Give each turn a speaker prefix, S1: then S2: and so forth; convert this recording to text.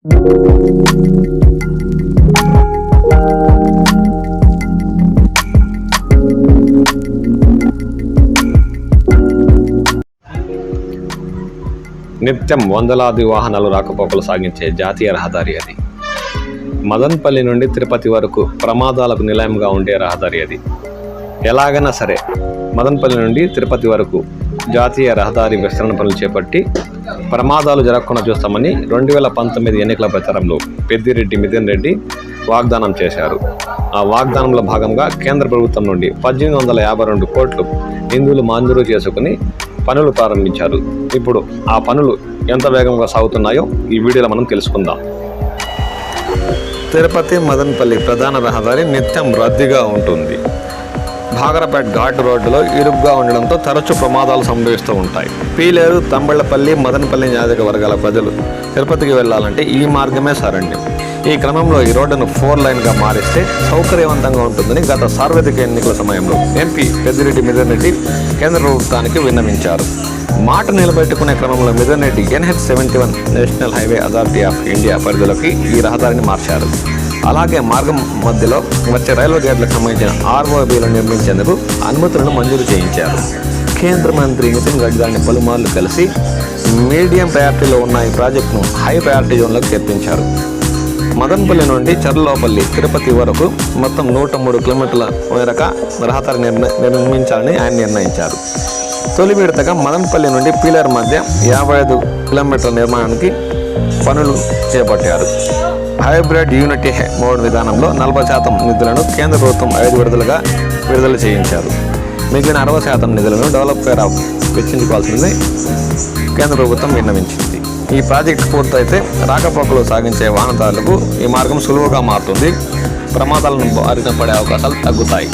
S1: నిత్యం వందలాది వాహనాలు రాకపోకలు సాగించే జాతీయ రహదారి అది. మదన్పల్లి నుండి తిరుపతి వరకు ప్రమాదాలకు నిలయంగా ఉండే రహదారి అది. ఎలాగైనా సరే మదన్పల్లి నుండి తిరుపతి వరకు జాతీయ రహదారి విస్తరణ పనులు చేపట్టి ప్రమాదాలు జరగకుండా చూస్తామని 2019 ఎన్నికల ప్రచారంలో పెద్దిరెడ్డి మిథున్ రెడ్డి వాగ్దానం చేశారు. ఆ వాగ్దానంలో భాగంగా కేంద్ర ప్రభుత్వం నుండి 1852 కోట్లు నిధులు మంజూరు చేసుకుని పనులు ప్రారంభించారు. ఇప్పుడు ఆ పనులు ఎంత వేగంగా సాగుతున్నాయో ఈ వీడియోలో మనం తెలుసుకుందాం. తిరుపతి మదన్పల్లి ప్రధాన రహదారి నిత్యం రద్దీగా ఉంటుంది. భాగరపేట్ ఘాట్ రోడ్డులో ఇరుగ్గా ఉండడంతో తరచూ ప్రమాదాలు సంభవిస్తూ ఉంటాయి. పీలేరు, తంబళ్లపల్లి, మదనపల్లి నియోజకవర్గాల ప్రజలు తిరుపతికి వెళ్లాలంటే ఈ మార్గమే సరండి. ఈ క్రమంలో ఈ రోడ్డును 4 లైన్గా మారిస్తే సౌకర్యవంతంగా ఉంటుందని గత సార్వత్రిక ఎన్నికల సమయంలో ఎంపీ పెద్దిరెడ్డి మిథున్ రెడ్డి కేంద్ర ప్రభుత్వానికి విన్నవించారు. మాట నిలబెట్టుకునే క్రమంలో Mithun Reddy NH-71 national highway authority of India పరిధిలోకి ఈ రహదారిని మార్చారు. అలాగే మార్గం మధ్యలో వచ్చే రైల్వే గేట్లకు సంబంధించిన ROBలను నిర్మించేందుకు అనుమతులను మంజూరు చేయించారు. కేంద్ర మంత్రి నితిన్ గడ్కరీని పలుమార్లు కలిసి మీడియం ప్రయారిటీలో ఉన్న ఈ ప్రాజెక్టును హై ప్రయారిటీ జోన్లోకి తెప్పించారు. మదన్పల్లి నుండి చర్లలోపల్లి తిరుపతి వరకు మొత్తం 103 కిలోమీటర్ల మేరకు రహదారి నిర్మించాలని ఆయన నిర్ణయించారు. తొలి విడతగా మదన్పల్లి నుండి పీలేరు మధ్య 55 కిలోమీటర్ల నిర్మాణానికి పనులు చేపట్టారు. హైబ్రిడ్ యూనిటీ మోడ్ విధానంలో 40% నిధులను కేంద్ర ప్రభుత్వం 5 విడతలుగా విడుదల చేయించారు. మిగిలిన 60% నిధులను డెవలపర్ ఆఫ్ వెచ్చించుకోవాల్సింది కేంద్ర ప్రభుత్వం విన్నవించింది. ఈ ప్రాజెక్టు పూర్తయితే రాకపోకలు సాగించే వాహనదారులకు ఈ మార్గం సులువుగా మారుతుంది. ప్రమాదాలను బారిన పడే అవకాశాలు తగ్గుతాయి.